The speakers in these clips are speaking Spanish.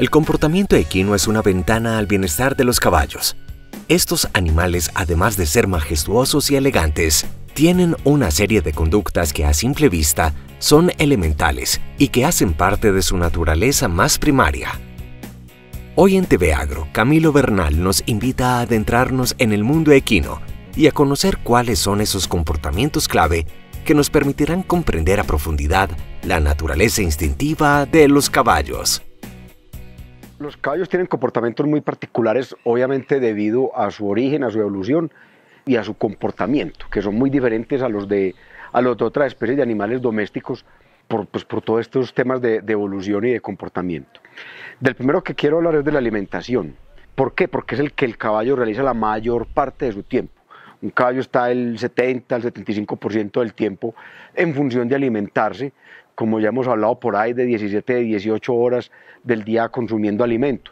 El comportamiento equino es una ventana al bienestar de los caballos. Estos animales, además de ser majestuosos y elegantes, tienen una serie de conductas que a simple vista son elementales y que hacen parte de su naturaleza más primaria. Hoy en TV Agro, Camilo Bernal nos invita a adentrarnos en el mundo equino y a conocer cuáles son esos comportamientos clave que nos permitirán comprender a profundidad la naturaleza instintiva de los caballos. Los caballos tienen comportamientos muy particulares, obviamente debido a su origen, a su evolución y a su comportamiento, que son muy diferentes a los de otras especies de animales domésticos por todos estos temas de evolución y de comportamiento. Del primero que quiero hablar es de la alimentación. ¿Por qué? Porque es el que el caballo realiza la mayor parte de su tiempo. Un caballo está el 70 al 75% del tiempo en función de alimentarse, como ya hemos hablado por ahí, de 17 a 18 horas del día consumiendo alimento.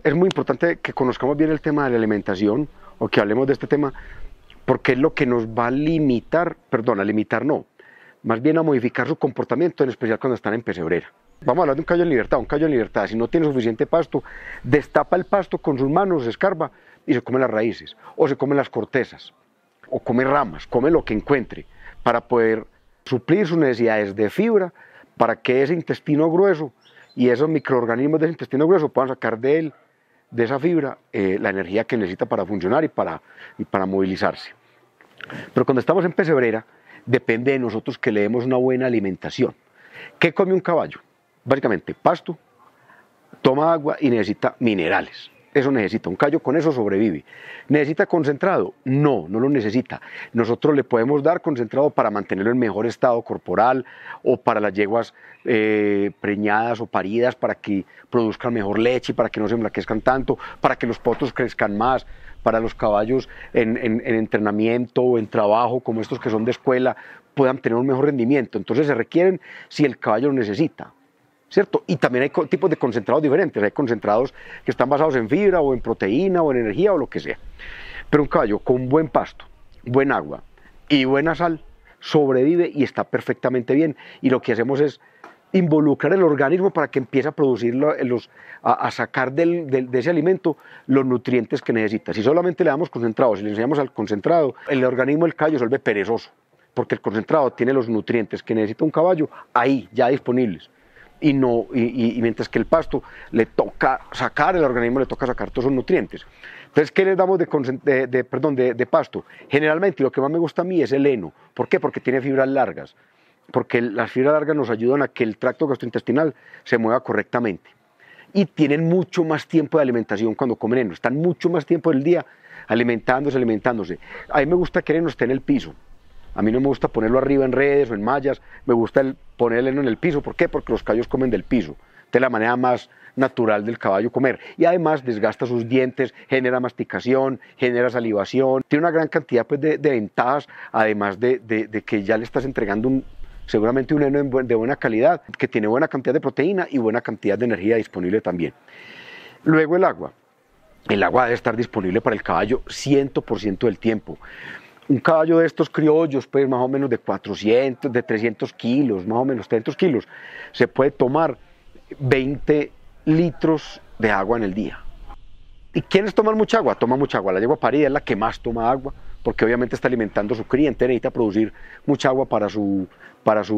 Es muy importante que conozcamos bien el tema de la alimentación, o que hablemos de este tema, porque es lo que nos va a limitar, más bien a modificar su comportamiento, en especial cuando están en pesebrera. Vamos a hablar de un caballo en libertad. Un caballo en libertad, si no tiene suficiente pasto, destapa el pasto con sus manos, escarba y se come las raíces, o se come las cortezas, o come ramas, come lo que encuentre, para poder suplir sus necesidades de fibra, para que ese intestino grueso y esos microorganismos de ese intestino grueso puedan sacar de él, de esa fibra, la energía que necesita para funcionar y para movilizarse. Pero cuando estamos en pesebrera, depende de nosotros que le demos una buena alimentación. ¿Qué come un caballo? Básicamente pasto, toma agua y necesita minerales. Eso necesita, un caballo con eso sobrevive. ¿Necesita concentrado? No, no lo necesita. Nosotros le podemos dar concentrado para mantenerlo en mejor estado corporal, o para las yeguas preñadas o paridas, para que produzcan mejor leche, para que no se enflaquezcan tanto, para que los potros crezcan más, para los caballos en entrenamiento o en trabajo, como estos que son de escuela, puedan tener un mejor rendimiento. Entonces se requieren si el caballo lo necesita, ¿cierto? Y también hay tipos de concentrados diferentes. Hay concentrados que están basados en fibra o en proteína o en energía o lo que sea. Pero un caballo con buen pasto, buen agua y buena sal sobrevive y está perfectamente bien. Y lo que hacemos es involucrar el organismo para que empiece a producir, a sacar de ese alimento los nutrientes que necesita. Si solamente le damos concentrado, si le enseñamos al concentrado, el organismo del caballo se vuelve perezoso, porque el concentrado tiene los nutrientes que necesita un caballo ahí, ya disponibles. Y mientras que el pasto le toca sacar, el organismo le toca sacar todos esos nutrientes. Entonces, ¿qué les damos de pasto? Generalmente, lo que más me gusta a mí es el heno. ¿Por qué? Porque tiene fibras largas. Porque las fibras largas nos ayudan a que el tracto gastrointestinal se mueva correctamente. Y tienen mucho más tiempo de alimentación cuando comen heno. Están mucho más tiempo del día alimentándose. A mí me gusta que el heno esté en el piso. A mí no me gusta ponerlo arriba en redes o en mallas, me gusta poner el heno en el piso. ¿Por qué? Porque los caballos comen del piso. De la manera más natural del caballo comer. Y además desgasta sus dientes, genera masticación, genera salivación. Tiene una gran cantidad de ventajas, además de que ya le estás entregando seguramente un heno de buena calidad, que tiene buena cantidad de proteína y buena cantidad de energía disponible también. Luego el agua. El agua debe estar disponible para el caballo 100% del tiempo. Un caballo de estos criollos, pues más o menos de 300 kilos, más o menos 300 kilos, se puede tomar 20 litros de agua en el día. ¿Y quiénes toman mucha agua? Toma mucha agua. La yegua parida es la que más toma agua, porque obviamente está alimentando a su cría, entonces necesita producir mucha agua para su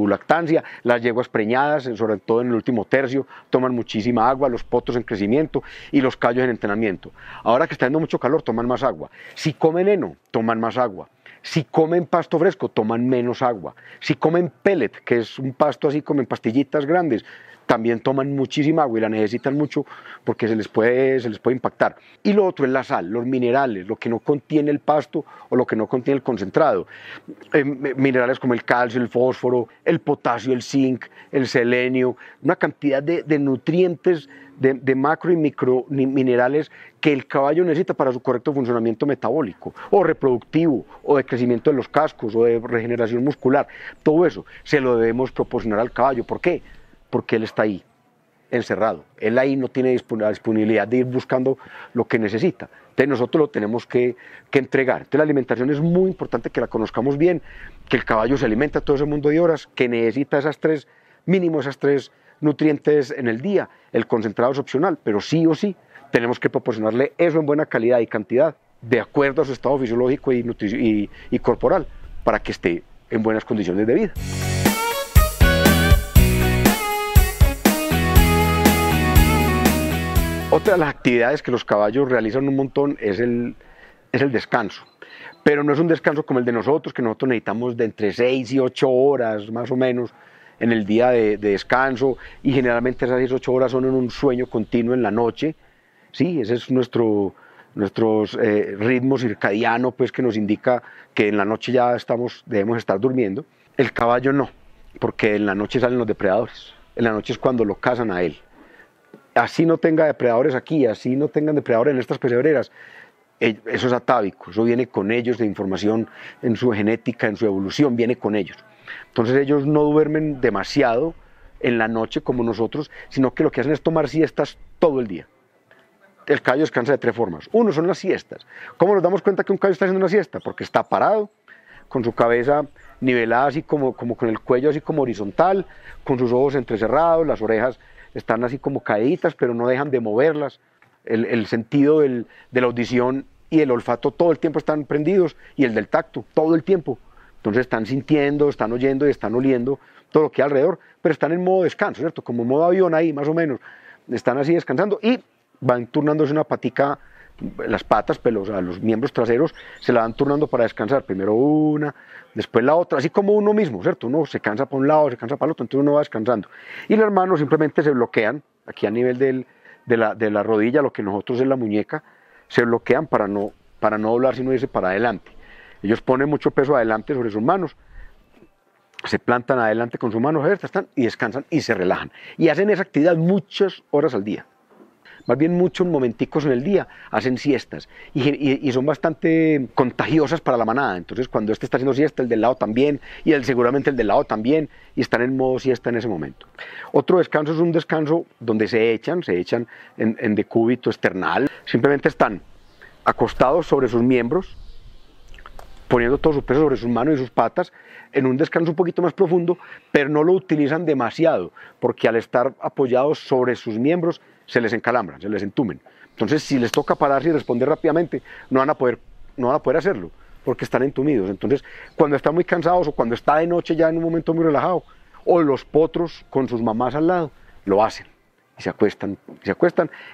lactancia. Las yeguas preñadas, sobre todo en el último tercio, toman muchísima agua, los potros en crecimiento y los caballos en entrenamiento. Ahora que está haciendo mucho calor, toman más agua. Si comen heno, toman más agua. Si comen pasto fresco, toman menos agua. Si comen pellet, que es un pasto así como en pastillitas grandes, también toman muchísima agua y la necesitan mucho porque se les puede impactar. Y lo otro es la sal, los minerales, lo que no contiene el pasto o lo que no contiene el concentrado. Minerales como el calcio, el fósforo, el potasio, el zinc, el selenio, una cantidad de nutrientes, de macro y micro minerales que el caballo necesita para su correcto funcionamiento metabólico, o reproductivo, o de crecimiento de los cascos, o de regeneración muscular. Todo eso se lo debemos proporcionar al caballo. ¿Por qué? Porque él está ahí, encerrado. Él ahí no tiene la disponibilidad de ir buscando lo que necesita. Entonces nosotros lo tenemos que entregar. Entonces la alimentación es muy importante que la conozcamos bien, que el caballo se alimenta todo ese mundo de horas, que necesita mínimo esas tres nutrientes en el día. El concentrado es opcional, pero sí o sí tenemos que proporcionarle eso en buena calidad y cantidad, de acuerdo a su estado fisiológico y corporal, para que esté en buenas condiciones de vida. Otra de las actividades que los caballos realizan un montón es el descanso, pero no es un descanso como el de nosotros, que nosotros necesitamos de entre 6 y 8 horas más o menos en el día de descanso, y generalmente esas 6 o 8 horas son en un sueño continuo en la noche. Sí, ese es nuestro ritmo circadiano, pues, que nos indica que en la noche ya debemos estar durmiendo. El caballo no, porque en la noche salen los depredadores, en la noche es cuando lo cazan a él. Así no tenga depredadores aquí, así no tengan depredadores en estas pesebreras, eso es atávico, eso viene con ellos, de información en su genética, en su evolución, viene con ellos. Entonces ellos no duermen demasiado en la noche como nosotros, sino que lo que hacen es tomar siestas todo el día. El caballo descansa de 3 formas. Uno son las siestas. ¿Cómo nos damos cuenta que un caballo está haciendo una siesta? Porque está parado, con su cabeza nivelada, así como con el cuello así como horizontal, con sus ojos entrecerrados, las orejas están así como caíditas, pero no dejan de moverlas. El sentido de la audición y el olfato todo el tiempo están prendidos, y el del tacto todo el tiempo. Entonces están sintiendo, están oyendo y están oliendo todo lo que hay alrededor, pero están en modo descanso, ¿cierto? Como modo avión ahí, más o menos. Están así descansando y van turnándose una patica, las patas, pelos, a los miembros traseros se la van turnando para descansar. Primero una, después la otra, así como uno mismo, ¿cierto? Uno se cansa para un lado, se cansa para el otro, entonces uno va descansando. Y las manos simplemente se bloquean, aquí a nivel de la rodilla, lo que nosotros es la muñeca, se bloquean para no doblar, sino irse para adelante. Ellos ponen mucho peso adelante sobre sus manos, se plantan adelante con sus manos abiertas, y descansan y se relajan. Y hacen esa actividad muchas horas al día. Más bien muchos momenticos en el día, hacen siestas y son bastante contagiosas para la manada. Entonces cuando este está haciendo siesta, el del lado también, y seguramente el del lado también, y están en modo siesta en ese momento. Otro descanso es un descanso donde se echan en decúbito external, simplemente están acostados sobre sus miembros, poniendo todo su peso sobre sus manos y sus patas, en un descanso un poquito más profundo, pero no lo utilizan demasiado, porque al estar apoyados sobre sus miembros se les encalambran, se les entumen. Entonces, si les toca pararse y responder rápidamente, no van a poder hacerlo, porque están entumidos. Entonces, cuando están muy cansados o cuando está de noche ya en un momento muy relajado, o los potros con sus mamás al lado, lo hacen. Y se acuestan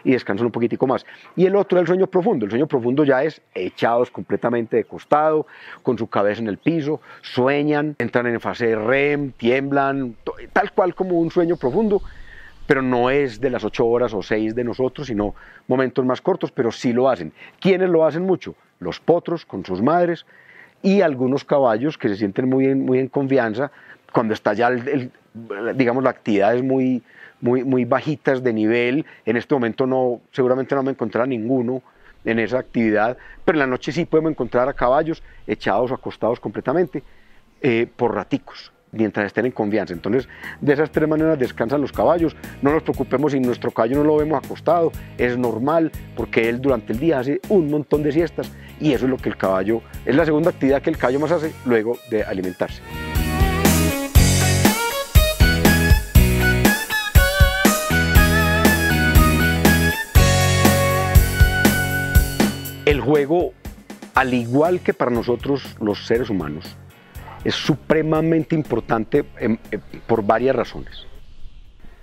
y descansan un poquitico más. Y el otro es el sueño profundo. El sueño profundo ya es echados completamente de costado, con su cabeza en el piso, sueñan, entran en fase REM, tiemblan, tal cual como un sueño profundo, pero no es de las 8 horas o 6 de nosotros, sino momentos más cortos, pero sí lo hacen. ¿Quiénes lo hacen mucho? Los potros con sus madres y algunos caballos que se sienten muy en confianza cuando está ya, digamos, la actividad es muy bajitas de nivel. En este momento seguramente no me encontrará ninguno en esa actividad, pero en la noche sí podemos encontrar a caballos echados o acostados completamente por raticos, mientras estén en confianza. Entonces, de esas 3 maneras descansan los caballos. No nos preocupemos si nuestro caballo no lo vemos acostado, es normal, porque él durante el día hace un montón de siestas, y eso es lo que el caballo, es la segunda actividad que el caballo más hace luego de alimentarse. El juego, al igual que para nosotros los seres humanos, es supremamente importante por varias razones.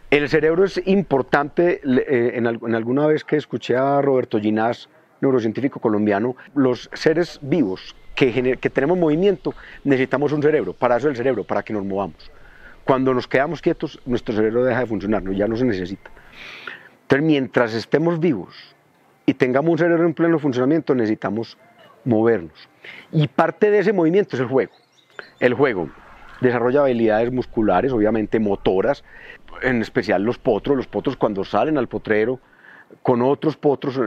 El cerebro es importante, en alguna vez que escuché a Roberto Ginás, neurocientífico colombiano, los seres vivos que tenemos movimiento necesitamos un cerebro, para eso el cerebro, para que nos movamos. Cuando nos quedamos quietos, nuestro cerebro deja de funcionar, ya no se necesita. Entonces, mientras estemos vivos y tengamos un cerebro en pleno funcionamiento, necesitamos movernos. Y parte de ese movimiento es el juego. El juego desarrolla habilidades musculares, obviamente motoras, en especial los potros. Los potros, cuando salen al potrero con otros potros,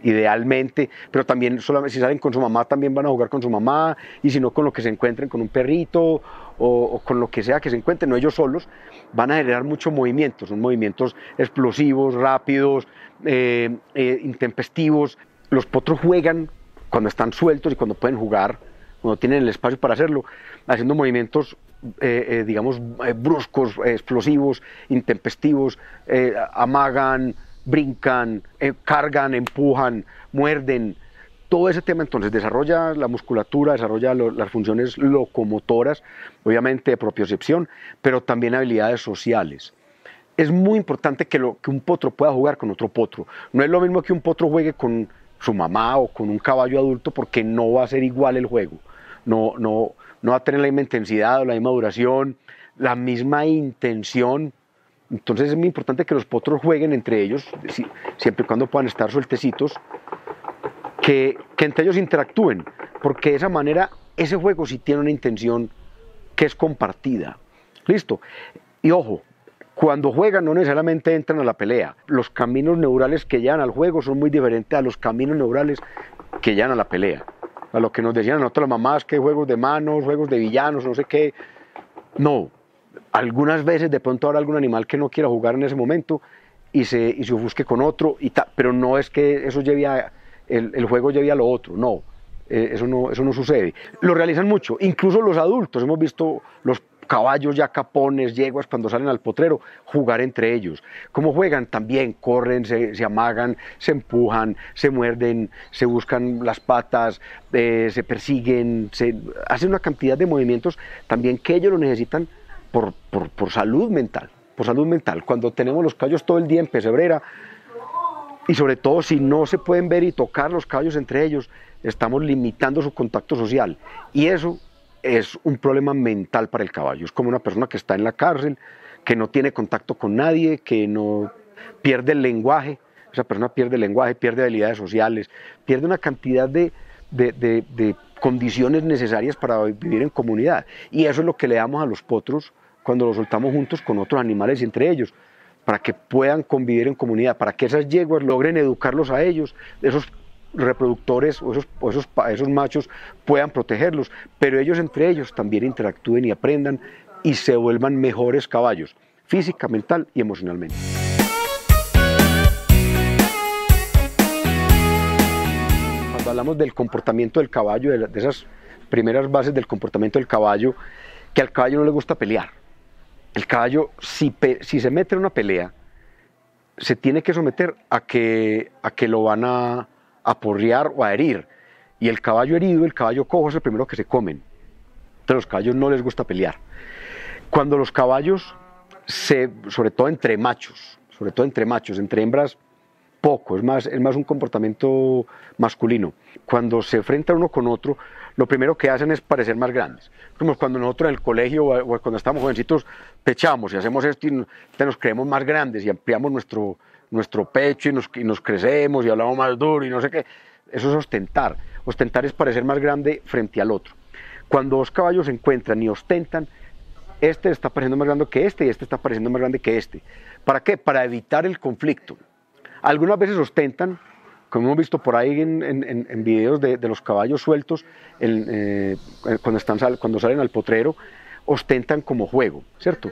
idealmente, pero también solamente si salen con su mamá también van a jugar con su mamá, y si no con lo que se encuentren, con un perrito o con lo que sea que se encuentren, no ellos solos, van a generar mucho movimiento. Son movimientos explosivos, rápidos, intempestivos. Los potros juegan cuando están sueltos y cuando pueden jugar, cuando tienen el espacio para hacerlo, haciendo movimientos digamos, bruscos, explosivos, intempestivos, amagan, brincan, cargan, empujan, muerden. Todo ese tema entonces desarrolla la musculatura, desarrolla las funciones locomotoras, obviamente de propiocepción, pero también habilidades sociales. Es muy importante que un potro pueda jugar con otro potro. No es lo mismo que un potro juegue con su mamá o con un caballo adulto, porque no va a ser igual el juego. No va a tener la misma intensidad o la misma duración, la misma intención. Entonces es muy importante que los potros jueguen entre ellos, siempre y cuando puedan estar sueltecitos, que entre ellos interactúen, porque de esa manera ese juego sí tiene una intención que es compartida. ¿Listo? Y ojo, cuando juegan no necesariamente entran a la pelea. Los caminos neurales que llevan al juego son muy diferentes a los caminos neurales que llevan a la pelea. A lo que nos decían a nosotros las mamás, que juegos de manos, juegos de villanos, no sé qué. No, algunas veces de pronto habrá algún animal que no quiera jugar en ese momento y se ofusque con otro, pero no es que eso lleve el juego lleve a lo otro, no. Eso no sucede. Lo realizan mucho, incluso los adultos. Hemos visto los caballos ya capones, yeguas, cuando salen al potrero, jugar entre ellos. ¿Cómo juegan? También corren, se amagan, se empujan, se muerden, se buscan las patas, se persiguen, hacen una cantidad de movimientos también que ellos lo necesitan por salud mental. Por salud mental. Cuando tenemos los caballos todo el día en pesebrera, y sobre todo si no se pueden ver y tocar los caballos entre ellos, estamos limitando su contacto social. Y eso es un problema mental para el caballo. Es como una persona que está en la cárcel, que no tiene contacto con nadie, que no pierde el lenguaje. Esa persona pierde el lenguaje, pierde habilidades sociales, pierde una cantidad de condiciones necesarias para vivir en comunidad. Y eso es lo que le damos a los potros cuando los soltamos juntos con otros animales y entre ellos, para que puedan convivir en comunidad, para que esas yeguas logren educarlos a ellos, esos reproductores o esos machos puedan protegerlos, pero ellos entre ellos también interactúen y aprendan y se vuelvan mejores caballos, física, mental y emocionalmente. Cuando hablamos del comportamiento del caballo, de esas primeras bases del comportamiento del caballo, que al caballo no le gusta pelear. El caballo, si se mete en una pelea, se tiene que someter a que lo van a aporrear o a herir. Y el caballo herido, el caballo cojo, es el primero que se comen. Entonces a los caballos no les gusta pelear. Cuando los caballos, sobre todo entre machos, entre hembras poco, es más un comportamiento masculino. Cuando se enfrentan uno con otro, lo primero que hacen es parecer más grandes. Como cuando nosotros en el colegio o cuando estamos jovencitos pechamos y hacemos esto y nos creemos más grandes y ampliamos nuestro pecho y nos crecemos y hablamos más duro y no sé qué. Eso es ostentar. Ostentar es parecer más grande frente al otro. Cuando dos caballos se encuentran y ostentan, este está pareciendo más grande que este y este está pareciendo más grande que este. ¿Para qué? Para evitar el conflicto. Algunas veces ostentan, como hemos visto por ahí en videos de los caballos sueltos, cuando salen al potrero, ostentan como juego, ¿cierto?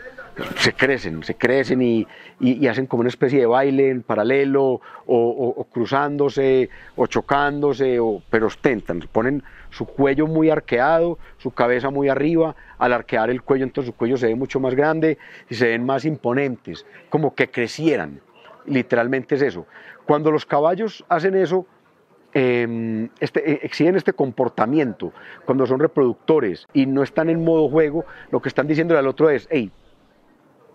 Se crecen y hacen como una especie de baile en paralelo, o cruzándose, o chocándose, pero ostentan, ponen su cuello muy arqueado, su cabeza muy arriba. Al arquear el cuello, entonces su cuello se ve mucho más grande y se ven más imponentes, como que crecieran. Literalmente es eso. Cuando los caballos hacen eso, exhiben este comportamiento, cuando son reproductores y no están en modo juego, lo que están diciendo al otro es: hey,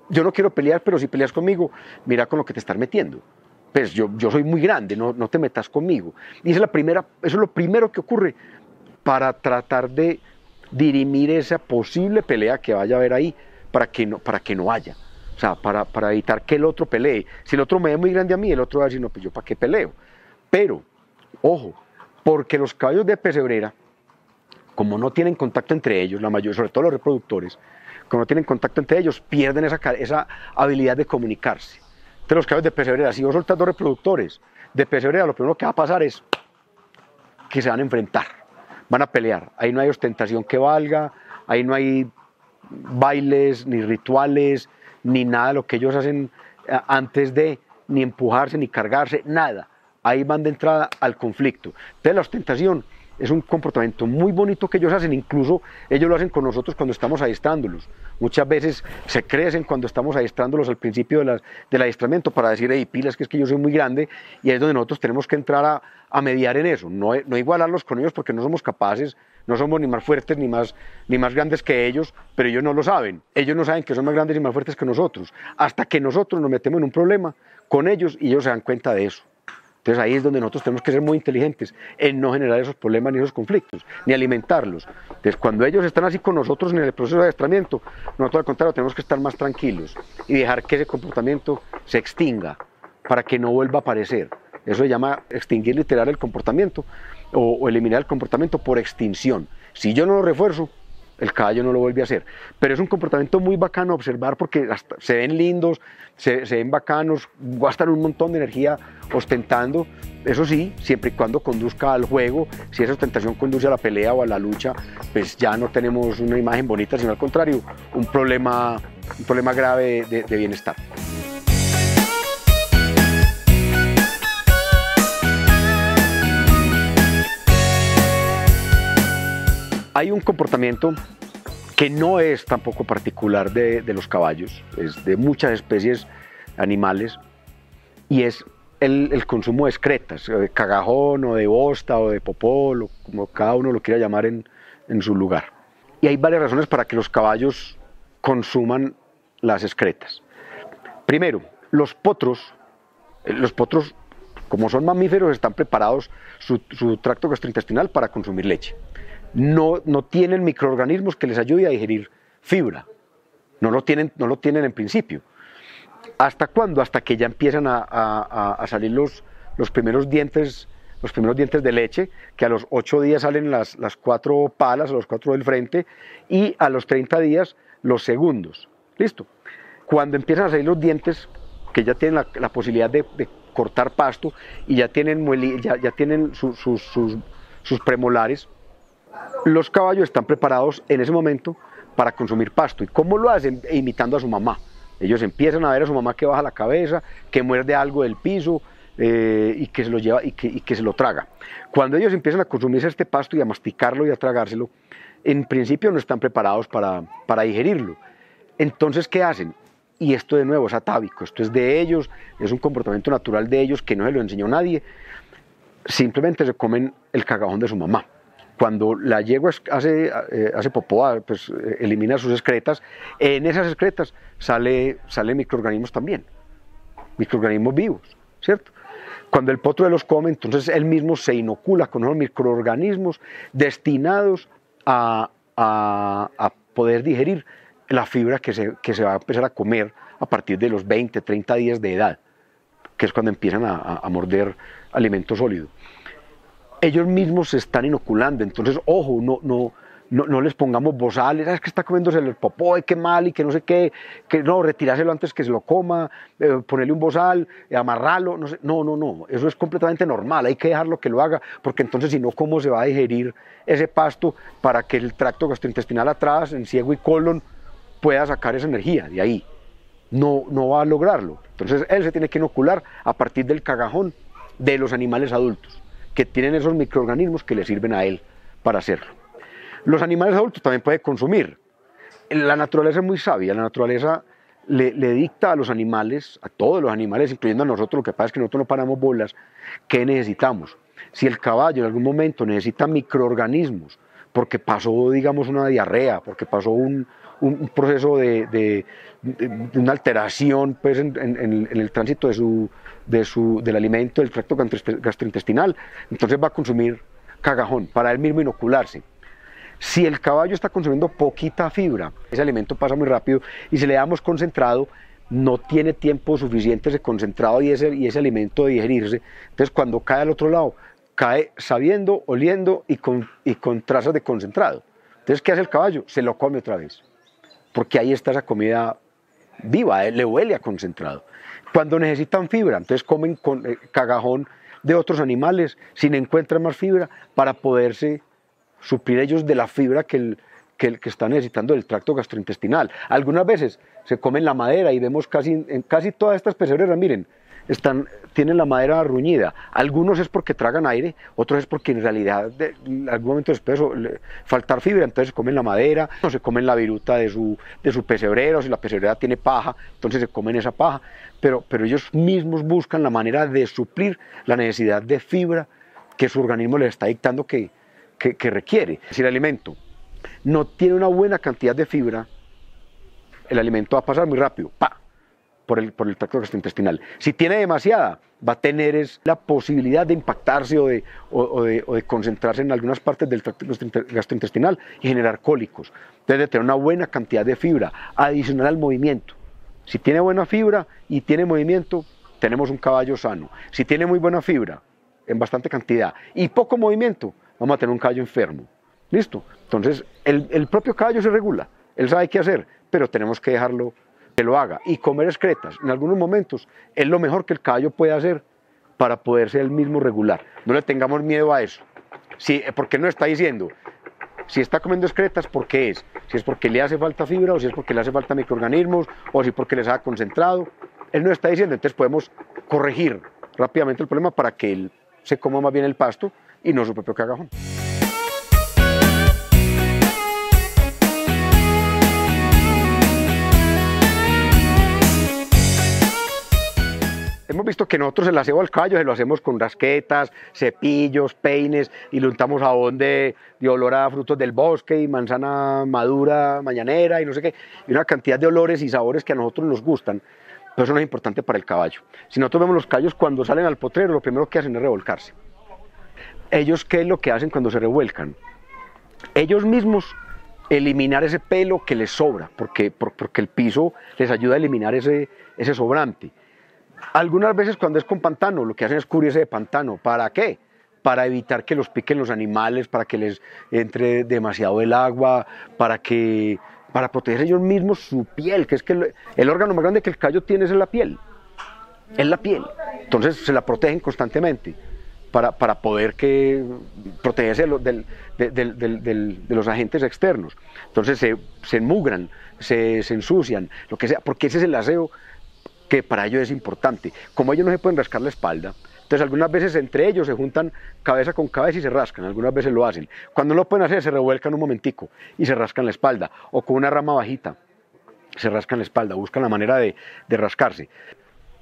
yo no quiero pelear, pero si peleas conmigo, mira con lo que te estás metiendo. Pues yo soy muy grande, no te metas conmigo. Y eso es lo primero que ocurre para tratar de dirimir esa posible pelea que vaya a haber ahí, para que no haya. O sea, para evitar que el otro pelee. Si el otro me ve muy grande a mí, el otro va a decir: no, pues yo para qué peleo. Pero, ojo, porque los caballos de pesebrera, como no tienen contacto entre ellos, la mayoría, sobre todo los reproductores, como no tienen contacto entre ellos, pierden esa habilidad de comunicarse. Entonces los caballos de pesebrera, si vos soltás dos reproductores de pesebrera, lo primero que va a pasar es que se van a enfrentar, van a pelear. Ahí no hay ostentación que valga, ahí no hay bailes, ni rituales, ni nada de lo que ellos hacen antes de, ni empujarse, ni cargarse, nada. Ahí van de entrada al conflicto. Entonces la ostentación es un comportamiento muy bonito que ellos hacen, incluso ellos lo hacen con nosotros cuando estamos adiestrándolos. Muchas veces se crecen cuando estamos adiestrándolos al principio del adiestramiento para decir, hey, pilas, que es que yo soy muy grande, y ahí es donde nosotros tenemos que entrar a mediar en eso, no igualarlos con ellos porque no somos capaces, no somos ni más fuertes ni más grandes que ellos, pero ellos no lo saben. Ellos no saben que son más grandes y más fuertes que nosotros, hasta que nosotros nos metemos en un problema con ellos y ellos se dan cuenta de eso. Entonces ahí es donde nosotros tenemos que ser muy inteligentes en no generar esos problemas ni esos conflictos, ni alimentarlos. Entonces cuando ellos están así con nosotros en el proceso de adiestramiento, nosotros al contrario tenemos que estar más tranquilos y dejar que ese comportamiento se extinga para que no vuelva a aparecer. Eso se llama extinguir literal el comportamiento o eliminar el comportamiento por extinción. Si yo no lo refuerzo, el caballo no lo vuelve a hacer. Pero es un comportamiento muy bacano observar porque hasta se ven lindos, se ven bacanos, gastan un montón de energía ostentando. Eso sí, siempre y cuando conduzca al juego. Si esa ostentación conduce a la pelea o a la lucha, pues ya no tenemos una imagen bonita, sino al contrario, un problema grave de bienestar. Hay un comportamiento que no es tampoco particular de los caballos, es de muchas especies animales, y es el consumo de excretas, de cagajón o de bosta o de popó, o como cada uno lo quiera llamar en su lugar. Y hay varias razones para que los caballos consuman las excretas. Primero, los potros, como son mamíferos, están preparados su tracto gastrointestinal para consumir leche. No tienen microorganismos que les ayude a digerir fibra. No lo tienen en principio. ¿Hasta cuándo? Hasta que ya empiezan a salir los primeros dientes de leche, que a los 8 días salen las 4 palas, a los 4 del frente, y a los 30 días los segundos. ¿Listo? Cuando empiezan a salir los dientes, que ya tienen la posibilidad de cortar pasto, y ya tienen sus premolares, los caballos están preparados en ese momento para consumir pasto. ¿Y cómo lo hacen? Imitando a su mamá. Ellos empiezan a ver a su mamá que baja la cabeza, que muerde algo del piso y que se lo lleva y que se lo traga. Cuando ellos empiezan a consumirse este pasto y a masticarlo y a tragárselo, en principio no están preparados para digerirlo. Entonces, ¿qué hacen? Y esto de nuevo es atávico, esto es de ellos, es un comportamiento natural de ellos que no se lo enseñó nadie. Simplemente se comen el cagajón de su mamá. Cuando la yegua hace popó, pues elimina sus excretas, en esas excretas salen microorganismos también, microorganismos vivos, ¿cierto? Cuando el potro los come, entonces él mismo se inocula con esos microorganismos destinados a poder digerir la fibra que se va a empezar a comer a partir de los 20, 30 días de edad, que es cuando empiezan a morder alimento sólido. Ellos mismos se están inoculando, entonces, ojo, no les pongamos bozales, es que está comiéndose el popó, qué mal, y que no sé qué, que no, retirárselo antes que se lo coma, ponerle un bozal, amarrarlo, no sé, no, eso es completamente normal, hay que dejarlo que lo haga, porque entonces si no, ¿cómo se va a digerir ese pasto para que el tracto gastrointestinal atrás, en ciego y colon, pueda sacar esa energía de ahí? No va a lograrlo, entonces él se tiene que inocular a partir del cagajón de los animales adultos, que tienen esos microorganismos que le sirven a él para hacerlo. Los animales adultos también pueden consumir. La naturaleza es muy sabia, la naturaleza le dicta a los animales, a todos los animales, incluyendo a nosotros, lo que pasa es que nosotros no paramos bolas, ¿qué necesitamos? Si el caballo en algún momento necesita microorganismos, porque pasó, digamos, una diarrea, porque pasó un proceso de una alteración pues, en el tránsito del alimento, del tracto gastrointestinal, entonces va a consumir cagajón para él mismo inocularse. Si el caballo está consumiendo poquita fibra, ese alimento pasa muy rápido y si le damos concentrado, no tiene tiempo suficiente ese concentrado y ese alimento de digerirse, entonces cuando cae al otro lado, cae sabiendo, oliendo y con trazas de concentrado. Entonces, ¿qué hace el caballo? Se lo come otra vez, porque ahí está esa comida viva, le huele a concentrado. Cuando necesitan fibra, entonces comen cagajón de otros animales, si no encuentran más fibra, para poderse suplir ellos de la fibra que están necesitando del tracto gastrointestinal. Algunas veces se comen la madera y vemos en casi todas estas pecereras, miren, tienen la madera ruñida. Algunos es porque tragan aire, otros es porque en realidad en algún momento después faltar fibra, entonces se comen la madera, o se comen la viruta de su pesebrera, o si la pesebrera tiene paja, entonces se comen esa paja, pero ellos mismos buscan la manera de suplir la necesidad de fibra que su organismo les está dictando que requiere. Si el alimento no tiene una buena cantidad de fibra, el alimento va a pasar muy rápido, por el tracto gastrointestinal. Si tiene demasiada, va a tener la posibilidad de impactarse o de concentrarse en algunas partes del tracto gastrointestinal y generar cólicos. Entonces, de tener una buena cantidad de fibra adicional al movimiento. Si tiene buena fibra y tiene movimiento, tenemos un caballo sano. Si tiene muy buena fibra, en bastante cantidad, y poco movimiento, vamos a tener un caballo enfermo. ¿Listo? Entonces, el propio caballo se regula, él sabe qué hacer, pero tenemos que dejarlo que lo haga. Y comer excretas, en algunos momentos, es lo mejor que el caballo puede hacer para poderse él mismo regular. No le tengamos miedo a eso. Porque él no está diciendo, si está comiendo excretas, ¿por qué es? Si es porque le hace falta fibra, o si es porque le hace falta microorganismos, o si porque les ha concentrado. Él no está diciendo, entonces podemos corregir rápidamente el problema para que él se coma más bien el pasto y no su propio cagajón. Hemos visto que nosotros el aseo al caballo se lo hacemos con rasquetas, cepillos, peines, y le untamos jabón de olor a frutos del bosque y manzana madura, mañanera y no sé qué, y una cantidad de olores y sabores que a nosotros nos gustan, pero eso no es importante para el caballo. Si nosotros vemos los caballos cuando salen al potrero, lo primero que hacen es revolcarse. Ellos, ¿qué es lo que hacen cuando se revuelcan? Ellos mismos eliminar ese pelo que les sobra, porque el piso les ayuda a eliminar ese sobrante. Algunas veces cuando es con pantano, lo que hacen es cubrirse de pantano. ¿Para qué? Para evitar que los piquen los animales, para que les entre demasiado el agua, para proteger ellos mismos su piel, que es que el órgano más grande que el caballo tiene es la piel. Es la piel. Entonces se la protegen constantemente para poder protegerse de los agentes externos. Entonces se enmugran, se ensucian, lo que sea, porque ese es el aseo que para ellos es importante. Como ellos no se pueden rascar la espalda, entonces algunas veces entre ellos se juntan cabeza con cabeza y se rascan, algunas veces lo hacen. Cuando no lo pueden hacer, se revuelcan un momentico y se rascan la espalda, o con una rama bajita, se rascan la espalda, buscan la manera de rascarse.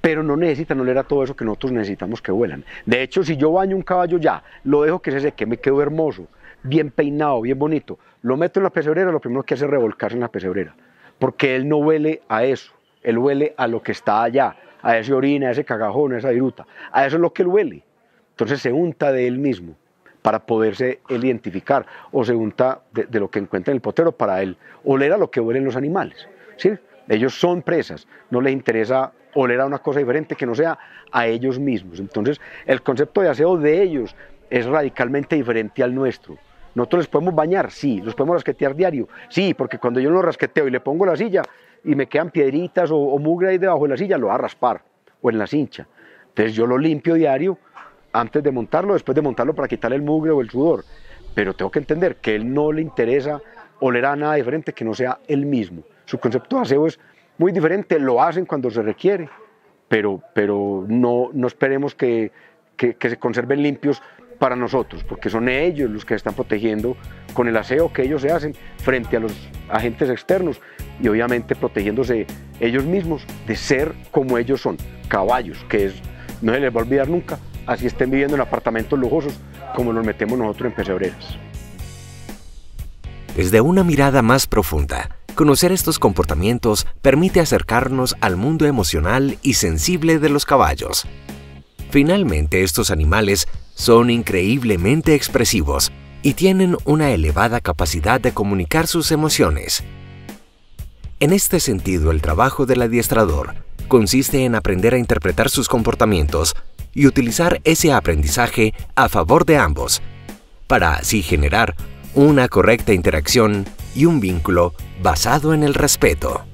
Pero no necesitan oler a todo eso que nosotros necesitamos que huelan. De hecho, si yo baño un caballo ya, lo dejo que se seque, me quedo hermoso, bien peinado, bien bonito, lo meto en la pesebrera, lo primero que hace es revolcarse en la pesebrera, porque él no huele a eso. Él huele a lo que está allá, a ese orina, a ese cagajón, a esa viruta. A eso es lo que él huele. Entonces se unta de él mismo para poderse él identificar, o se unta de lo que encuentra en el potrero para él oler a lo que huelen los animales. ¿Sí? Ellos son presas, no les interesa oler a una cosa diferente que no sea a ellos mismos. Entonces el concepto de aseo de ellos es radicalmente diferente al nuestro. Nosotros les podemos bañar, sí, los podemos rasquetear diario, sí, porque cuando yo los rasqueteo y le pongo la silla y me quedan piedritas o mugre ahí debajo de la silla, lo va a raspar, o en la cincha. Entonces yo lo limpio diario antes de montarlo, después de montarlo para quitarle el mugre o el sudor. Pero tengo que entender que a él no le interesa oler a nada diferente que no sea él mismo. Su concepto de aseo es muy diferente, lo hacen cuando se requiere, pero no esperemos que se conserven limpios para nosotros, porque son ellos los que están protegiendo con el aseo que ellos se hacen frente a los agentes externos y obviamente protegiéndose ellos mismos de ser como ellos son, caballos, que no se les va a olvidar nunca, así estén viviendo en apartamentos lujosos como nos metemos nosotros en pesebreras. Desde una mirada más profunda, conocer estos comportamientos permite acercarnos al mundo emocional y sensible de los caballos. Finalmente, estos animales son increíblemente expresivos y tienen una elevada capacidad de comunicar sus emociones. En este sentido, el trabajo del adiestrador consiste en aprender a interpretar sus comportamientos y utilizar ese aprendizaje a favor de ambos, para así generar una correcta interacción y un vínculo basado en el respeto.